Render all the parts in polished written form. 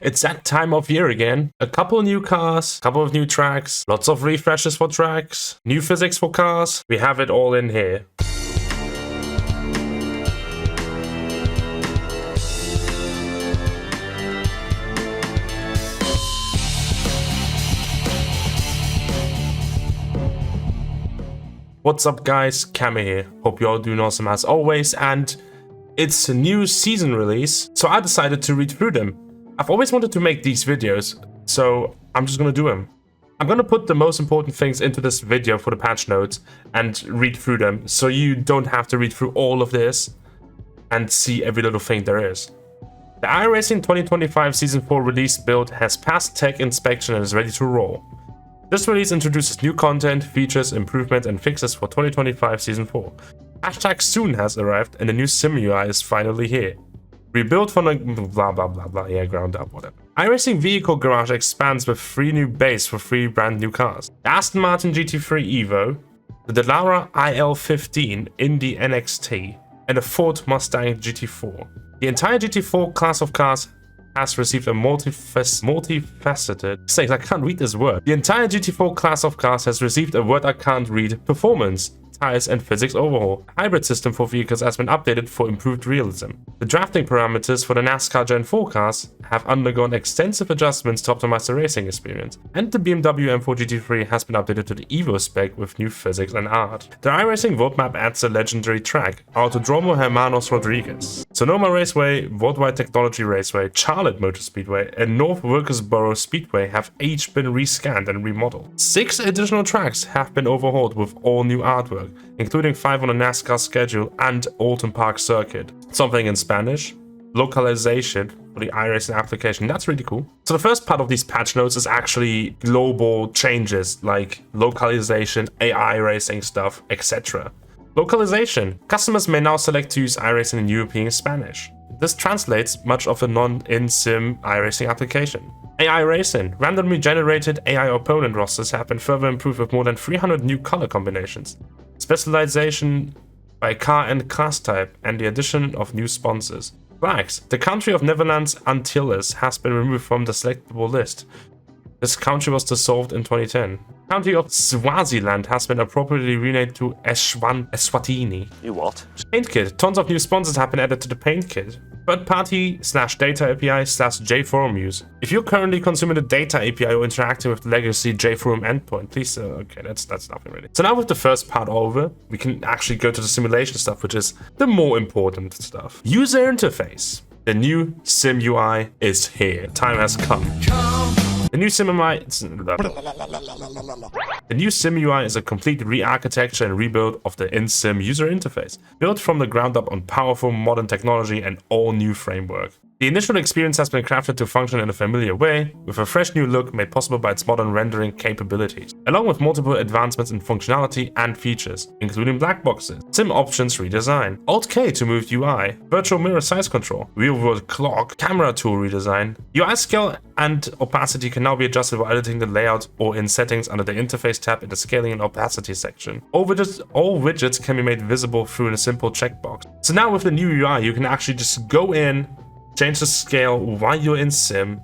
It's that time of year again. A couple of new cars, a couple of new tracks, lots of refreshes for tracks, new physics for cars. We have it all in here. What's up guys, Kami here. Hope you're all doing awesome as always, and it's a new season release, so I decided to read through them. I've always wanted to make these videos, so I'm just gonna do them. I'm gonna put the most important things into this video for the patch notes and read through them, so you don't have to read through all of this and see every little thing there is. The iRacing 2025 Season 4 release build has passed tech inspection and is ready to roll. This release introduces new content, features, improvements, and fixes for 2025 Season 4. Hashtag soon has arrived, and the new sim UI is finally here. Rebuilt from the blah blah blah blah, yeah, ground up, whatever. iRacing Vehicle Garage expands with 3 new bays for 3 brand new cars. The Aston Martin GT3 Evo, the Dallara IL15 Indy NXT, and the Ford Mustang GT4. The entire GT4 class of cars has received a multifaceted... Sakes, I can't read this word. The entire GT4 class of cars has received a word I can't read. Performance, tires and physics overhaul. A hybrid system for vehicles has been updated for improved realism. The drafting parameters for the NASCAR Gen 4 cars have undergone extensive adjustments to optimize the racing experience. And the BMW M4 GT3 has been updated to the Evo spec with new physics and art. The iRacing roadmap adds a legendary track, Autodromo Hermanos Rodriguez, Sonoma Raceway, Worldwide Technology Raceway, Charlotte Motor Speedway, and North Wilkesboro Speedway have each been rescanned and remodeled. 6 additional tracks have been overhauled with all new artwork, including 5 on the NASCAR schedule and Alton Park circuit. Something in Spanish, localization for the iRacing application, that's really cool. So the first part of these patch notes is actually global changes like localization, AI racing stuff, etc. Localization. Customers may now select to use iRacing in European Spanish. This translates much of the non-in-sim iRacing application. AI racing. Randomly generated AI opponent rosters have been further improved with more than 300 new color combinations. Specialization by car and class type, and the addition of new sponsors. Flags. The country of Netherlands Antilles has been removed from the selectable list. This country was dissolved in 2010. County of Swaziland has been appropriately renamed to Eswatini. You what? Paint kit. Tons of new sponsors have been added to the paint kit. Third party /data API /JForum use. If you're currently consuming the data API or interacting with the legacy JForum endpoint, please, okay, that's nothing really. So now with the first part over, we can actually go to the simulation stuff, which is the more important stuff. User interface. The new sim UI is here. Time has come. The new sim UI is a complete re-architecture and rebuild of the in-sim user interface, built from the ground up on powerful modern technology and all new framework. The initial experience has been crafted to function in a familiar way, with a fresh new look made possible by its modern rendering capabilities, along with multiple advancements in functionality and features, including black boxes, sim options redesign, Alt-K to move UI, virtual mirror size control, real-world clock, camera tool redesign. UI scale and opacity can now be adjusted while editing the layout or in settings under the interface tab in the scaling and opacity section. All widgets can be made visible through a simple checkbox. So now with the new UI, you can actually just go in, change the scale while you're in sim.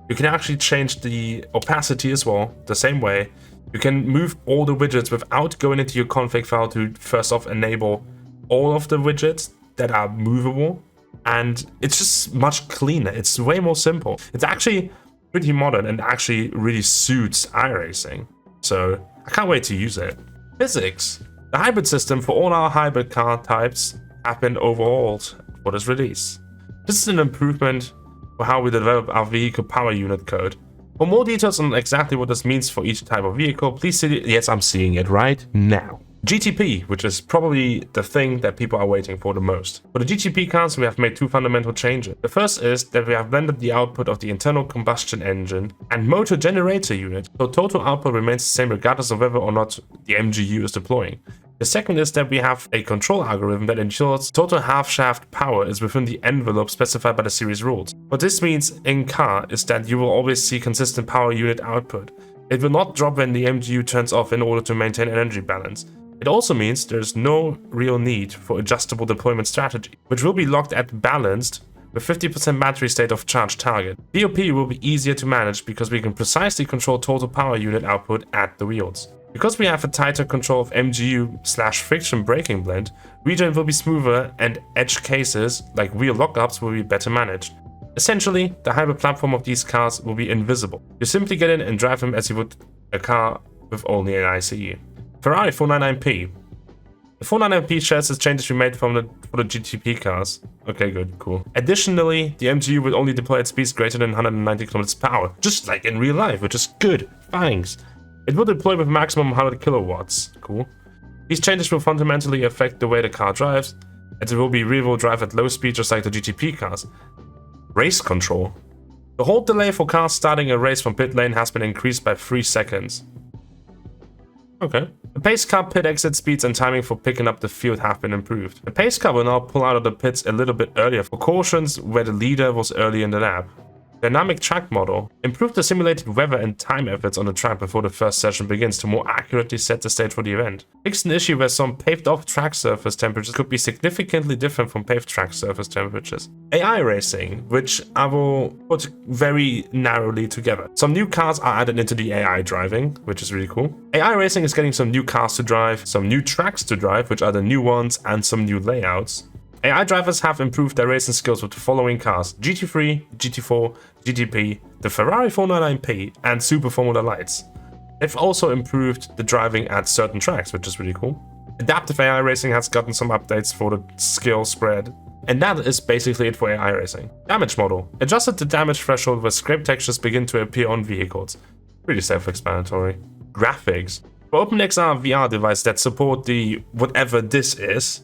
You can actually change the opacity as well, the same way. You can move all the widgets without going into your config file to first off enable all of the widgets that are movable. And it's just much cleaner. It's way more simple. It's actually pretty modern and actually really suits iRacing. So I can't wait to use it. Physics. The hybrid system for all our hybrid car types have been overhauled for this release. This is an improvement for how we develop our vehicle power unit code. For more details on exactly what this means for each type of vehicle, please see it. Yes, I'm seeing it right now. GTP, which is probably the thing that people are waiting for the most. For the GTP cars, we have made 2 fundamental changes. The first is that we have blended the output of the internal combustion engine and motor generator unit, so total output remains the same regardless of whether or not the MGU is deploying. The second is that we have a control algorithm that ensures total half-shaft power is within the envelope specified by the series rules. What this means in car is that you will always see consistent power unit output. It will not drop when the MGU turns off in order to maintain energy balance. It also means there's no real need for adjustable deployment strategy, which will be locked at balanced with 50% battery state of charge target. BOP will be easier to manage because we can precisely control total power unit output at the wheels. Because we have a tighter control of MGU/friction braking blend, regen will be smoother and edge cases like wheel lockups will be better managed. Essentially, the hybrid platform of these cars will be invisible. You simply get in and drive them as you would a car with only an ICE. Ferrari 499P. The 499P shares its changes we made for the GTP cars. Okay, good, cool. Additionally, the MGU will only deploy at speeds greater than 190 km per hour, just like in real life, which is good. Thanks. It will deploy with a maximum 100 kilowatts. Cool. These changes will fundamentally affect the way the car drives, as it will be rear-wheel drive at low speed just like the GTP cars. Race control. The hold delay for cars starting a race from pit lane has been increased by 3 seconds. Okay. The pace car pit exit speeds and timing for picking up the field have been improved. The pace car will now pull out of the pits a little bit earlier for cautions where the leader was early in the lap. Dynamic track model. Improve the simulated weather and time efforts on the track before the first session begins to more accurately set the stage for the event. Fixed an issue where some paved-off track surface temperatures could be significantly different from paved track surface temperatures. iRacing, which I will put very narrowly together. Some new cars are added into the AI driving, which is really cool. iRacing is getting some new cars to drive, some new tracks to drive, which are the new ones, and some new layouts. AI drivers have improved their racing skills with the following cars: GT3, GT4, GTP, the Ferrari 499P, and Super Formula Lights. They've also improved the driving at certain tracks, which is really cool. Adaptive AI Racing has gotten some updates for the skill spread. And that is basically it for AI Racing. Damage model. Adjusted the damage threshold where scrape textures begin to appear on vehicles. Pretty self-explanatory. Graphics. For OpenXR VR device that support the whatever this is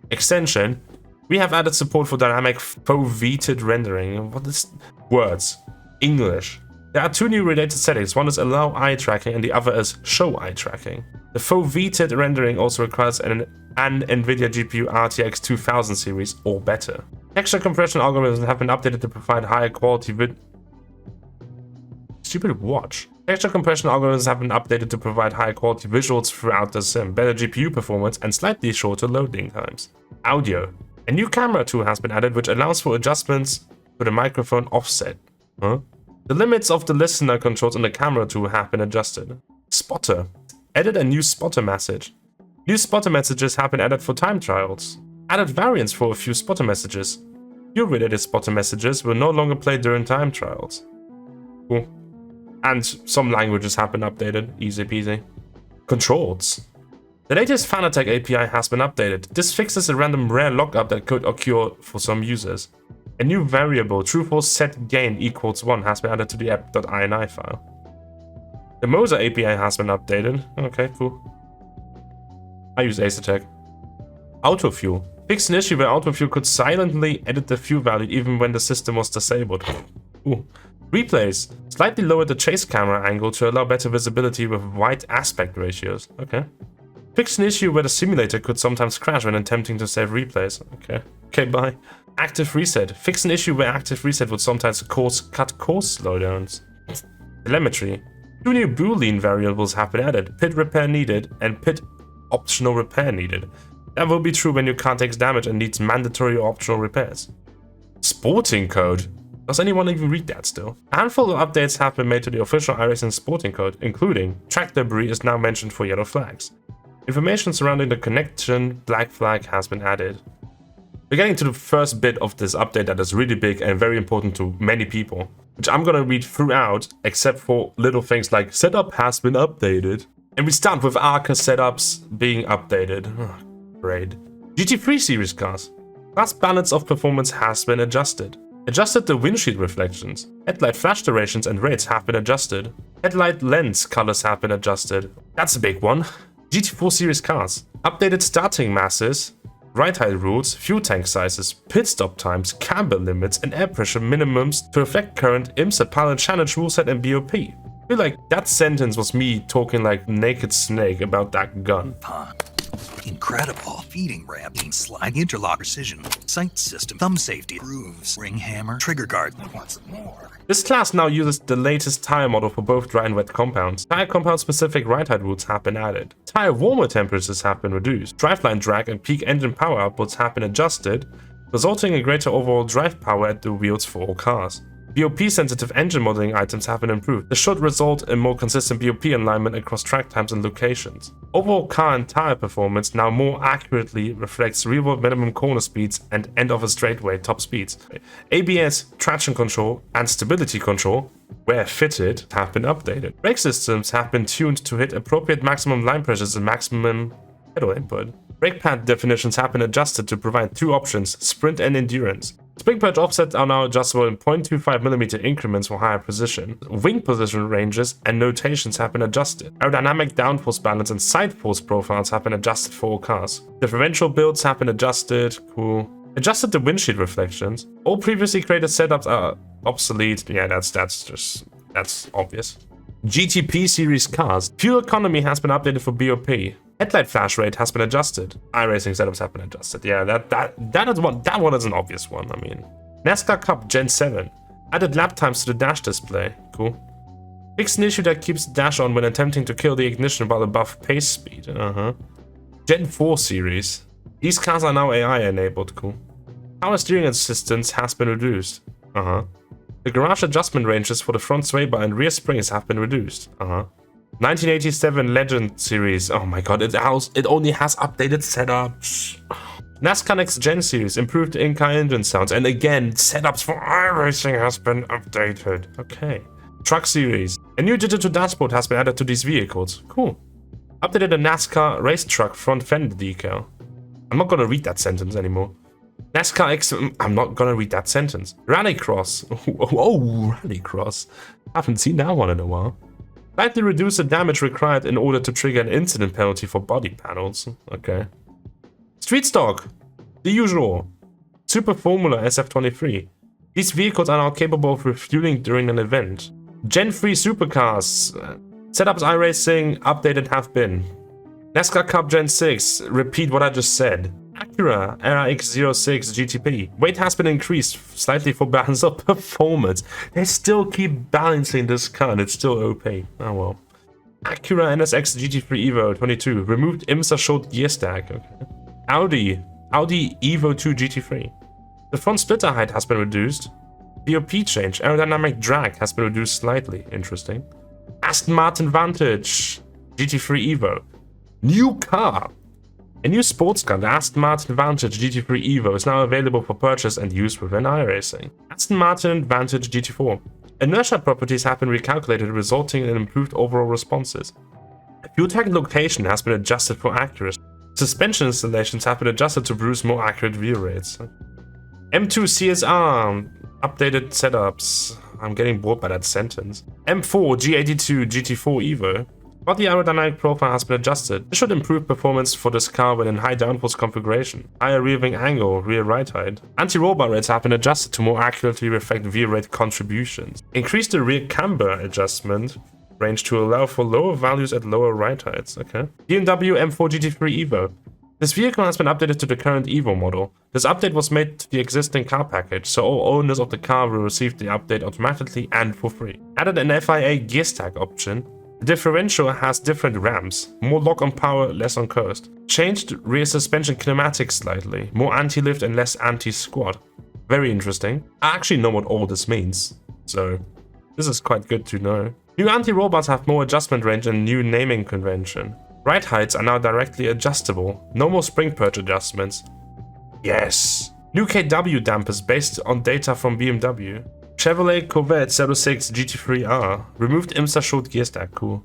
extension, we have added support for dynamic foveated rendering. What is words? English. There are 2 new related settings. One is allow eye tracking and the other is show eye tracking. The foveated rendering also requires an NVIDIA GPU RTX 2000 series or better. Texture compression algorithms have been updated to provide higher quality Stupid watch. Texture compression algorithms have been updated to provide high quality visuals throughout the sim, better GPU performance, and slightly shorter loading times. Audio. A new camera tool has been added which allows for adjustments to the microphone offset. The limits of the listener controls on the camera tool have been adjusted. Spotter. Added a new spotter message. New spotter messages have been added for time trials. Added variants for a few spotter messages. New related spotter messages will no longer play during time trials. Cool. And some languages have been updated, easy peasy. Controls. The latest Fanatec API has been updated. This fixes a random rare lockup that could occur for some users. A new variable, true-false set gain equals 1, has been added to the app.ini file. The Moser API has been updated. Okay, cool. I use Acertec. Autofuel. Fixed an issue where autofuel could silently edit the fuel value even when the system was disabled. Ooh. Replays. Slightly lowered the chase camera angle to allow better visibility with wide aspect ratios. Okay. Fixed an issue where the simulator could sometimes crash when attempting to save replays. Okay. Okay, bye. Active reset. Fixed an issue where active reset would sometimes cut course slowdowns. Telemetry. 2 new Boolean variables have been added. Pit repair needed and pit optional repair needed. That will be true when your car takes damage and needs mandatory or optional repairs. Sporting code. Does anyone even read that still? A handful of updates have been made to the official iRacing sporting code, including track debris is now mentioned for yellow flags. Information surrounding the connection black flag has been added. We're getting to the first bit of this update that is really big and very important to many people, which I'm gonna read throughout, except for little things like setup has been updated. And we start with ARCA setups being updated. Oh, great. GT3 series cars. Class balance of performance has been adjusted. Adjusted the windshield reflections. Headlight flash durations and rates have been adjusted. Headlight lens colors have been adjusted. That's a big one. GT4 series cars. Updated starting masses, ride height rules, fuel tank sizes, pit stop times, camber limits, and air pressure minimums to affect current IMSA pilot challenge rule set and BOP. I feel like that sentence was me talking like naked snake about that gun. Incredible. Feeding ramp, slide, interlock precision, sight system, thumb safety, grooves, ring hammer, trigger guard. What's more? This class now uses the latest tire model for both dry and wet compounds. Tire compound specific ride height rules have been added. Tire warmer temperatures have been reduced. Driveline drag and peak engine power outputs have been adjusted. resulting in greater overall drive power at the wheels for all cars. BOP-sensitive engine modeling items have been improved. This should result in more consistent BOP alignment across track times and locations. Overall car and tire performance now more accurately reflects real-world minimum corner speeds and end-of-a-straightaway top speeds. ABS, traction control, and stability control, where fitted, have been updated. Brake systems have been tuned to hit appropriate maximum line pressures and maximum pedal input. Brake pad definitions have been adjusted to provide two options, sprint and endurance. Spring purge offsets are now adjustable in 0.25mm increments for higher precision. Wing position ranges and notations have been adjusted. Aerodynamic downforce balance and side force profiles have been adjusted for all cars. Differential builds have been adjusted. Cool. Adjusted the windshield reflections. All previously created setups are obsolete. Yeah, that's obvious. GTP series cars. Fuel economy has been updated for BOP. Headlight flash rate has been adjusted. iRacing setups have been adjusted. Yeah, that one is an obvious one. I mean, NASCAR Cup Gen 7 added lap times to the dash display. Cool. Fixed an issue that keeps the dash on when attempting to kill the ignition while above pace speed. Gen 4 series. These cars are now AI enabled. Cool. Power steering assistance has been reduced. The garage adjustment ranges for the front sway bar and rear springs have been reduced. 1987 Legend series. Oh my god, it only has updated setups. NASCAR Next Gen series improved in-car engine sounds, and again, setups for iRacing has been updated. Okay. Truck series. A new digital dashboard has been added to these vehicles. Cool. Updated the NASCAR race truck front fender decal. I'm not gonna read that sentence anymore. NASCAR X. I'm not gonna read that sentence. Rallycross. Oh, Rallycross. Haven't seen that one in a while. Slightly reduce the damage required in order to trigger an incident penalty for body panels. Okay. Street stock. The usual. Super Formula SF23. These vehicles are now capable of refueling during an event. Gen 3 supercars. Setups iRacing updated have been. NASCAR Cup Gen 6. Repeat what I just said. Acura RX06 GTP. Weight has been increased slightly for balance of performance. They still keep balancing this car and it's still OP. Oh well. Acura NSX GT3 Evo 22. Removed IMSA short gear stack. Okay. Audi Evo 2 GT3. The front splitter height has been reduced. BOP change. Aerodynamic drag has been reduced slightly. Interesting. Aston Martin Vantage GT3 Evo. New car. A new sports car, the Aston Martin Vantage GT3 Evo, is now available for purchase and use within iRacing. Aston Martin Vantage GT4. Inertia properties have been recalculated, resulting in improved overall responses. Fuel tank location has been adjusted for accuracy. Suspension installations have been adjusted to produce more accurate view rates. M2 CSR updated setups. I'm getting bored by that sentence. M4 G82 GT4 Evo. Body aerodynamic profile has been adjusted. This should improve performance for this car when in high downforce configuration. Higher rear wing angle, rear right height. Anti-roll bar rates have been adjusted to more accurately reflect view rate contributions. Increase the rear camber adjustment range to allow for lower values at lower right heights. Okay. BMW M4 GT3 Evo. This vehicle has been updated to the current Evo model. This update was made to the existing car package, so all owners of the car will receive the update automatically and for free. Added an FIA gear stack option. The differential has different ramps, more lock on power, less on coast. Changed rear suspension kinematics slightly, more anti-lift and less anti-squat. Very interesting. I actually know what all this means, so this is quite good to know. New anti-roll bars have more adjustment range and new naming convention. Ride heights are now directly adjustable, no more spring purge adjustments. Yes! New KW dampers based on data from BMW. Chevrolet Corvette 06 GT3R. Removed IMSA short gear stack, cool.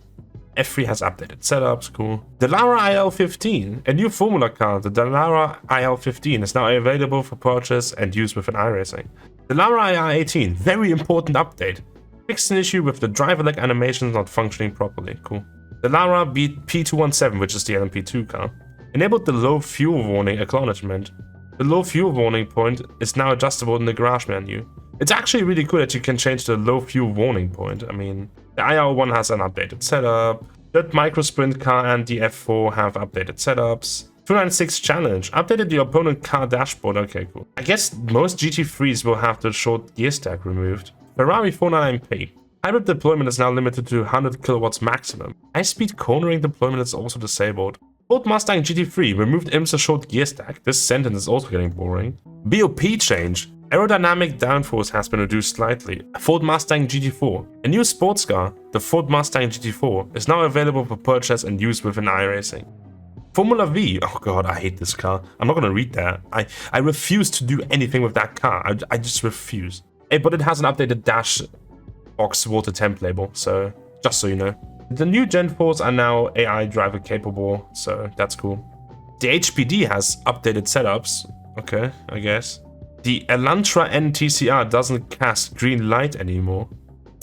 F3 has updated setups, cool. The Lara IL-15, a new Formula car. The Lara IL-15 is now available for purchase and use within iRacing. The Lara IR-18, very important update. Fixed an issue with the driver leg animations not functioning properly, cool. The Lara P217, which is the LMP2 car, enabled the low fuel warning acknowledgement. The low fuel warning point is now adjustable in the garage menu. It's actually really cool that you can change the low fuel warning point. I mean, the IR1 has an updated setup. The Micro Sprint car and the F4 have updated setups. 296 Challenge updated the opponent car dashboard. Okay, cool. I guess most GT3s will have the short gear stack removed. Ferrari 499P. Hybrid deployment is now limited to 100 kilowatts maximum. High-speed cornering deployment is also disabled. Ford Mustang GT3 removed IMSA short gear stack. This sentence is also getting boring. BOP change. Aerodynamic downforce has been reduced slightly. Ford Mustang GT4. A new sports car, the Ford Mustang GT4, is now available for purchase and use within iRacing. Formula V. Oh god, I hate this car. I'm not gonna read that. I refuse to do anything with that car. I just refuse. Hey, but it has an updated dash box water temp label, so just so you know. The new Gen 4s are now AI driver capable, so that's cool. The HPD has updated setups. Okay, I guess. The Elantra NTCR doesn't cast green light anymore.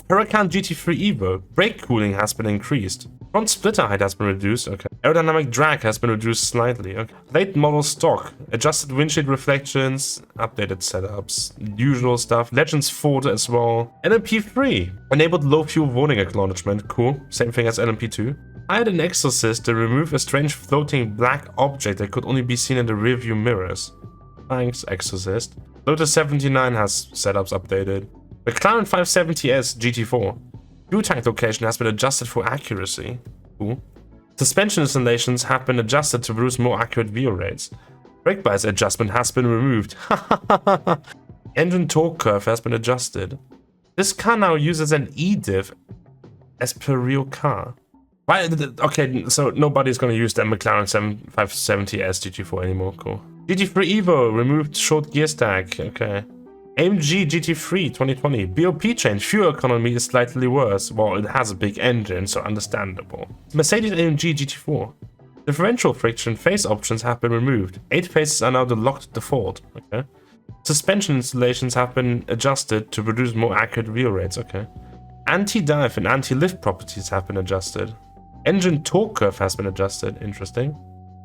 Huracan GT3 Evo. Brake cooling has been increased. Front splitter height has been reduced. Okay. Aerodynamic drag has been reduced slightly. Okay. Late model stock. Adjusted windshield reflections. Updated setups. Usual stuff. Legends Ford as well. LMP3. Enabled low fuel warning acknowledgement. Cool. Same thing as LMP2. Hired an exorcist to remove a strange floating black object that could only be seen in the rearview mirrors. Thanks, exorcist. Lotus 79 has setups updated. McLaren 570S GT4. Fuel tank location has been adjusted for accuracy. Cool. Suspension installations have been adjusted to produce more accurate wheel rates. Brake bias adjustment has been removed. Engine torque curve has been adjusted. This car now uses an E-diff as per real car. Why? Okay, so nobody's going to use the McLaren 570S GT4 anymore. Cool. GT3 Evo removed short gear stack. Okay. AMG GT3 2020. BOP change. Fuel economy is slightly worse. Well, it has a big engine, so understandable. Mercedes AMG GT4. Differential friction phase options have been removed. 8 phases are now the locked default. Okay. Suspension installations have been adjusted to produce more accurate wheel rates. Okay. Anti-dive and anti-lift properties have been adjusted. Engine torque curve has been adjusted. Interesting.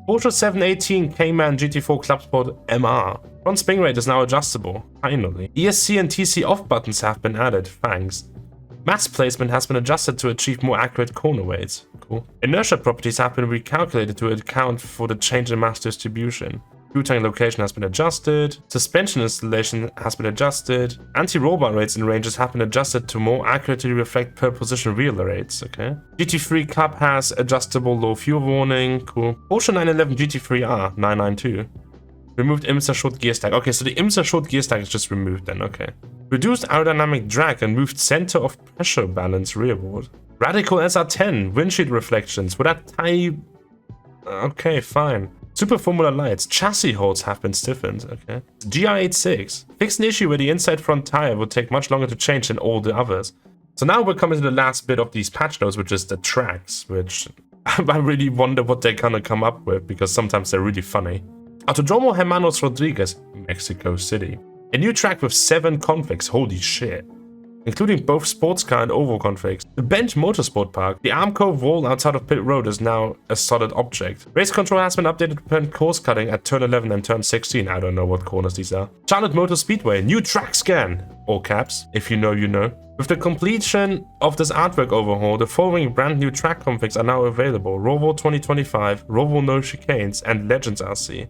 Porsche 718 Cayman GT4 Club Sport MR. Front spring rate is now adjustable. Finally. ESC and TC off buttons have been added. Thanks. Mass placement has been adjusted to achieve more accurate corner weights. Cool. Inertia properties have been recalculated to account for the change in mass distribution. Fuel tank location has been adjusted. Suspension installation has been adjusted. Anti-roll bar rates and ranges have been adjusted to more accurately reflect per position wheel rates. Okay. GT3 Cup has adjustable low fuel warning. Cool. Porsche 911 GT3R 992. Removed IMSA short gear stack. Okay, so the IMSA short gear stack is just removed then. Okay. Reduced aerodynamic drag and moved center of pressure balance rearward. Radical SR10 windshield reflections with that tiny. Okay, fine. Super Formula lights. Chassis holds have been stiffened. Okay. GR86. Fixed an issue where the inside front tire would take much longer to change than all the others. So now we're coming to the last bit of these patch notes, which is the tracks, which I really wonder what they're gonna come up with, because sometimes they're really funny. Autodromo Hermanos Rodriguez, Mexico City. A new track with 7 configs, holy shit. Including both sports car and oval configs. The Bench Motorsport Park. The Armco wall outside of pit road is now a solid object. Race control has been updated to prevent course cutting at turn 11 and turn 16. I don't know what corners these are. Charlotte Motor Speedway. New track scan. All caps. If you know, you know. With the completion of this artwork overhaul, the following brand new track configs are now available. Roval 2025, Roval No Chicanes, and Legends RC.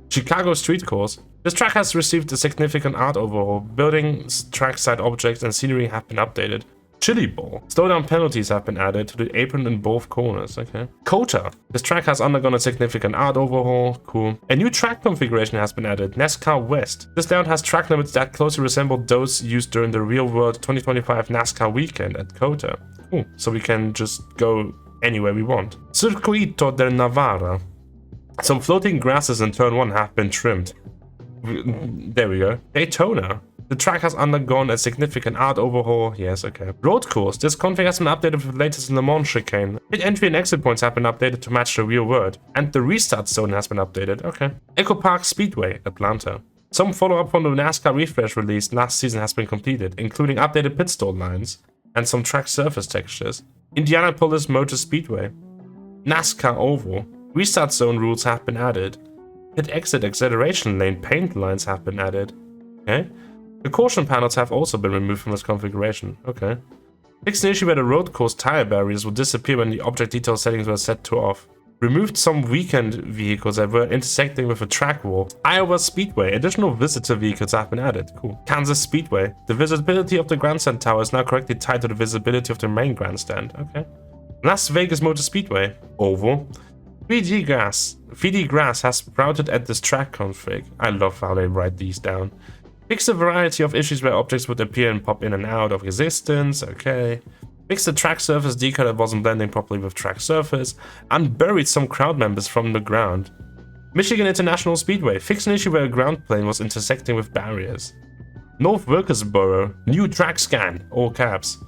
Chicago Street Course. This track has received a significant art overhaul. Buildings, trackside objects, and scenery have been updated. Chili Bowl. Slowdown penalties have been added to the apron in both corners. Okay. Kota. This track has undergone a significant art overhaul. Cool. A new track configuration has been added. NASCAR West. This layout has track limits that closely resemble those used during the real-world 2025 NASCAR weekend at Kota. Cool. So we can just go anywhere we want. Circuito del Navarra. Some floating grasses in turn 1 have been trimmed. There we go. Daytona. The track has undergone a significant art overhaul. Yes, okay. Road course. This config has been updated with the latest Le Mans chicane. Pit entry and exit points have been updated to match the real world. And the restart zone has been updated. Okay. Echo Park Speedway, Atlanta. Some follow-up from the NASCAR refresh release last season has been completed, including updated pit stall lines and some track surface textures. Indianapolis Motor Speedway. NASCAR Oval. Restart zone rules have been added. Pit exit acceleration lane paint lines have been added. Okay. The caution panels have also been removed from this configuration. Okay. Fixed an issue where the road course tire barriers would disappear when the object detail settings were set to off. Removed some weekend vehicles that were intersecting with a track wall. Iowa Speedway. Additional visitor vehicles have been added. Cool. Kansas Speedway. The visibility of the grandstand tower is now correctly tied to the visibility of the main grandstand. Okay. Las Vegas Motor Speedway. Oval. VD Grass has sprouted at this track config. I love how they write these down. Fix a variety of issues where objects would appear and pop in and out of existence. Okay. Fix the track surface decal that wasn't blending properly with track surface. And buried some crowd members from the ground. Michigan International Speedway. Fix an issue where a ground plane was intersecting with barriers. North Wilkesboro. New track scan. All caps.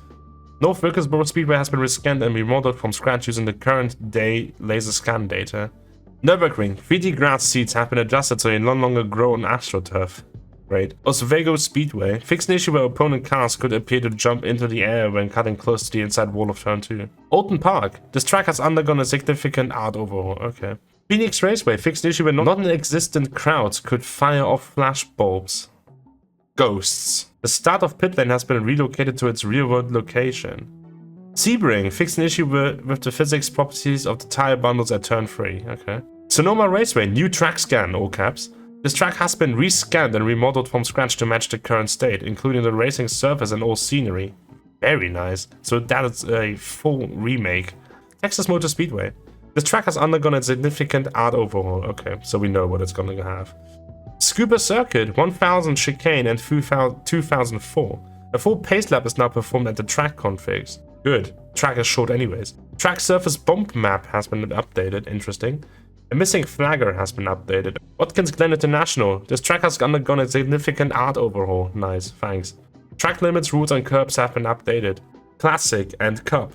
North Wilkesboro Speedway has been rescanned and remodeled from scratch using the current day laser scan data. Nürburgring. 3D grass seeds have been adjusted so they no longer grow on AstroTurf. Great. Oswego Speedway. Fix an issue where opponent cars could appear to jump into the air when cutting close to the inside wall of turn 2. Alton Park. This track has undergone a significant art overhaul. Okay. Phoenix Raceway. Fix an issue where non-existent crowds could fire off flash bulbs. Ghosts. The start of pit lane has been relocated to its real-world location. Sebring. Fix an issue with the physics properties of the tire bundles at turn 3. Okay. Sonoma Raceway. New track scan. All caps. This track has been rescanned and remodeled from scratch to match the current state, including the racing surface and all scenery. Very nice. So that is a full remake. Texas Motor Speedway. This track has undergone a significant art overhaul. Okay, so we know what it's going to have. Scuba Circuit, 1000 Chicane and 2004. A full pace lap is now performed at the track configs. Good. Track is short anyways. Track surface bump map has been updated. Interesting. A missing flagger has been updated. Watkins Glen International. This track has undergone a significant art overhaul. Nice, thanks. Track limits, routes, and curbs have been updated. Classic and Cup.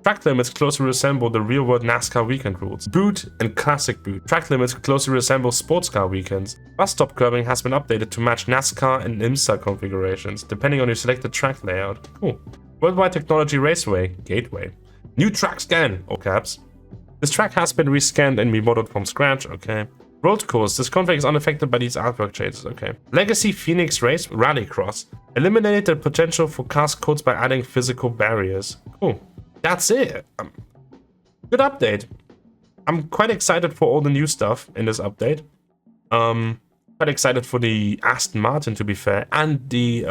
Track limits closely resemble the real-world NASCAR weekend rules. Boot and Classic Boot. Track limits closely resemble sports car weekends. Bus stop curbing has been updated to match NASCAR and IMSA configurations, depending on your selected track layout. Cool. Worldwide Technology Raceway. Gateway. New track scan. All caps. This track has been rescanned and remodeled from scratch. Okay. Road course. This config is unaffected by these artwork changes. Okay. Legacy Phoenix Race Rallycross. Eliminated the potential for cast codes by adding physical barriers. Cool. That's it. Good update. I'm quite excited for all the new stuff in this update. Quite excited for the Aston Martin, to be fair, and the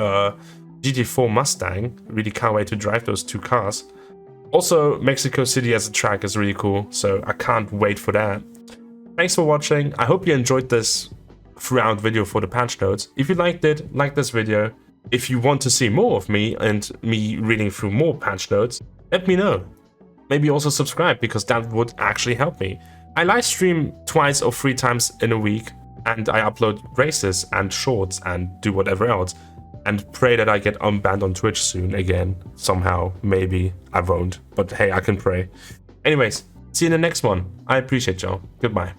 GT4 Mustang. Really can't wait to drive those two cars. Also, Mexico City as a track is really cool, so I can't wait for that. Thanks for watching. I hope you enjoyed this throughout video for the patch notes. If you liked it, like this video. If you want to see more of me and me reading through more patch notes, let me know. Maybe also subscribe, because that would actually help me. I live stream twice or 3 times in a week, and I upload races and shorts and do whatever else. And pray that I get unbanned on Twitch soon again. Somehow. Maybe. I won't. But hey, I can pray. Anyways, see you in the next one. I appreciate y'all. Goodbye.